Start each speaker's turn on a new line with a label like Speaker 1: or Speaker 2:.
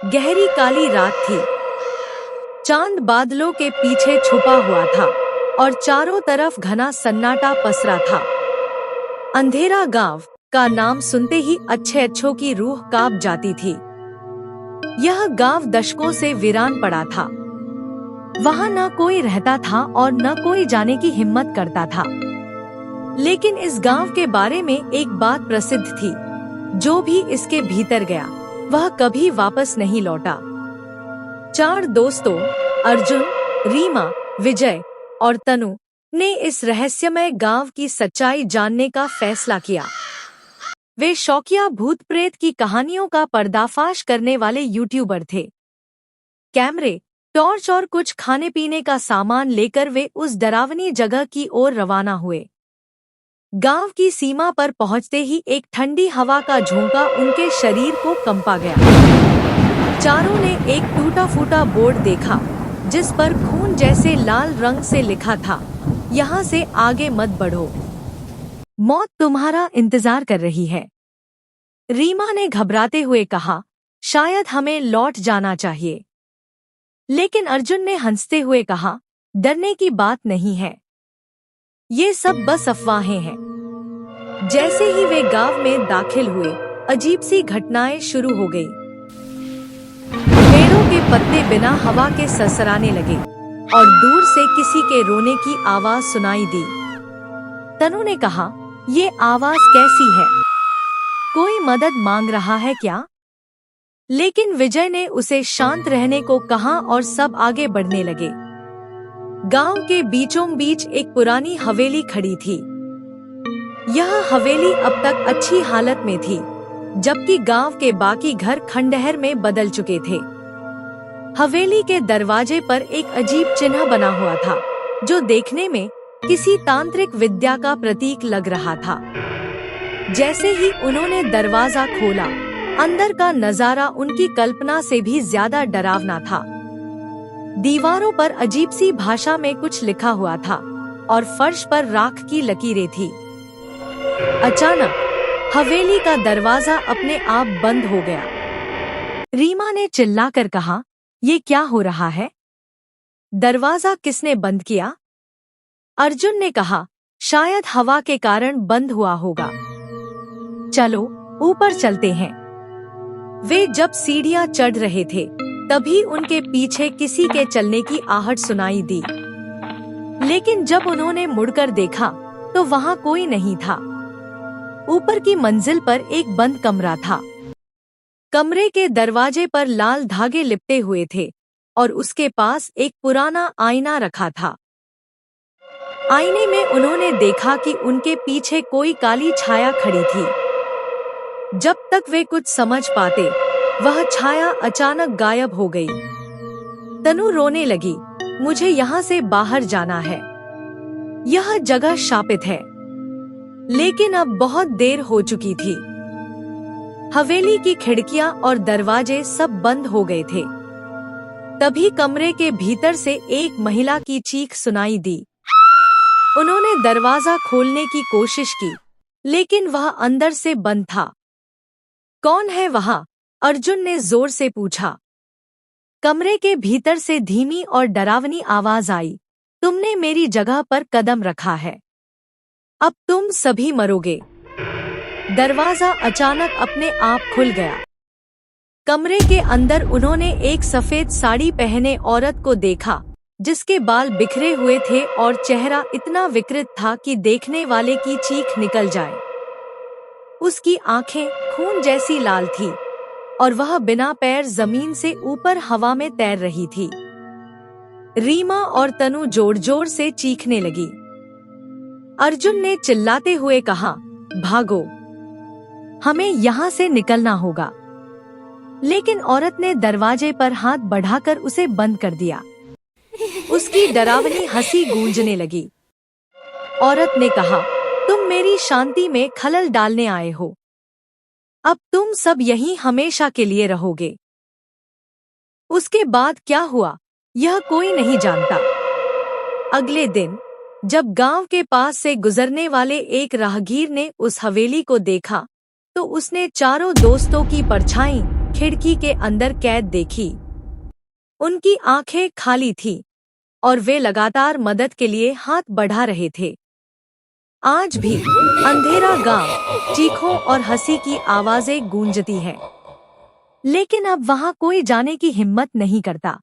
Speaker 1: गहरी काली रात थी। चांद बादलों के पीछे छुपा हुआ था और चारों तरफ घना सन्नाटा पसरा था। अंधेरा गांव का नाम सुनते ही अच्छों की रूह कांप जाती थी। यह गांव दशकों से वीरान पड़ा था। वहां न कोई रहता था और न कोई जाने की हिम्मत करता था। लेकिन इस गांव के बारे में एक बात प्रसिद्ध थी, जो भी इसके भीतर गया वह कभी वापस नहीं लौटा। 4 दोस्तों अर्जुन, रीमा, विजय और तनु ने इस रहस्यमय गांव की सच्चाई जानने का फैसला किया। वे शौकिया भूत प्रेत की कहानियों का पर्दाफाश करने वाले यूट्यूबर थे। कैमरे, टॉर्च और कुछ खाने पीने का सामान लेकर वे उस डरावनी जगह की ओर रवाना हुए। गांव की सीमा पर पहुंचते ही एक ठंडी हवा का झोंका उनके शरीर को कंपा गया। चारों ने एक टूटा फूटा बोर्ड देखा, जिस पर खून जैसे लाल रंग से लिखा था, यहाँ से आगे मत बढ़ो, मौत तुम्हारा इंतजार कर रही है। रीमा ने घबराते हुए कहा, शायद हमें लौट जाना चाहिए। लेकिन अर्जुन ने हंसते हुए कहा, डरने की बात नहीं है, ये सब बस अफवाहें हैं। जैसे ही वे गांव में दाखिल हुए, अजीब सी घटनाएं शुरू हो गई। पेड़ों के पत्ते बिना हवा के सरसराने लगे और दूर से किसी के रोने की आवाज सुनाई दी। तनु ने कहा, ये आवाज कैसी है? कोई मदद मांग रहा है क्या? लेकिन विजय ने उसे शांत रहने को कहा और सब आगे बढ़ने लगे। गांव के बीचों बीच एक पुरानी हवेली खड़ी थी। यह हवेली अब तक अच्छी हालत में थी, जबकि गांव के बाकी घर खंडहर में बदल चुके थे। हवेली के दरवाजे पर एक अजीब चिन्ह बना हुआ था, जो देखने में किसी तांत्रिक विद्या का प्रतीक लग रहा था। जैसे ही उन्होंने दरवाजा खोला, अंदर का नजारा उनकी कल्पना से भी ज्यादा डरावना था। दीवारों पर अजीब सी भाषा में कुछ लिखा हुआ था और फर्श पर राख की लकीरें थी। अचानक हवेली का दरवाजा अपने आप बंद हो गया। रीमा ने चिल्लाकर कहा, ये क्या हो रहा है? दरवाजा किसने बंद किया? अर्जुन ने कहा, शायद हवा के कारण बंद हुआ होगा। चलो ऊपर चलते हैं। वे जब सीढ़ियां चढ़ रहे थे, तभी उनके पीछे किसी के चलने की आहट सुनाई दी। लेकिन जब उन्होंने मुड़कर देखा, तो वहां कोई नहीं था। ऊपर की मंजिल पर एक बंद कमरा था। कमरे के दरवाजे पर लाल धागे लिपटे हुए थे और उसके पास एक पुराना आईना रखा था। आईने में उन्होंने देखा कि उनके पीछे कोई काली छाया खड़ी थी। जब तक वे कुछ समझ पाते, वह छाया अचानक गायब हो गई। तनु रोने लगी, मुझे यहाँ से बाहर जाना है। यह जगह शापित है। लेकिन अब बहुत देर हो चुकी थी। हवेली की खिड़कियां और दरवाजे सब बंद हो गए थे। तभी कमरे के भीतर से एक महिला की चीख सुनाई दी। उन्होंने दरवाजा खोलने की कोशिश की, लेकिन वह अंदर से बंद था। कौन है वहाँ? अर्जुन ने जोर से पूछा। कमरे के भीतर से धीमी और डरावनी आवाज आई, तुमने मेरी जगह पर कदम रखा है, अब तुम सभी मरोगे। दरवाजा अचानक अपने आप खुल गया। कमरे के अंदर उन्होंने एक सफेद साड़ी पहने औरत को देखा, जिसके बाल बिखरे हुए थे और चेहरा इतना विकृत था कि देखने वाले की चीख निकल जाए। उसकी आंखें खून जैसी लाल थी और वह बिना पैर जमीन से ऊपर हवा में तैर रही थी। रीमा और तनु जोर जोर से चीखने लगी। अर्जुन ने चिल्लाते हुए कहा, भागो, हमें यहाँ से निकलना होगा। लेकिन औरत ने दरवाजे पर हाथ बढ़ाकर उसे बंद कर दिया। उसकी डरावनी हंसी गूंजने लगी। औरत ने कहा, तुम मेरी शांति में खलल डालने आए हो। अब तुम सब यहीं हमेशा के लिए रहोगे। उसके बाद क्या हुआ, यह कोई नहीं जानता। अगले दिन जब गांव के पास से गुजरने वाले एक राहगीर ने उस हवेली को देखा, तो उसने चारों दोस्तों की परछाई खिड़की के अंदर कैद देखी। उनकी आंखें खाली थीं और वे लगातार मदद के लिए हाथ बढ़ा रहे थे। आज भी अंधेरा गांव चीखों और हंसी की आवाजें गूंजती हैं, लेकिन अब वहां कोई जाने की हिम्मत नहीं करता।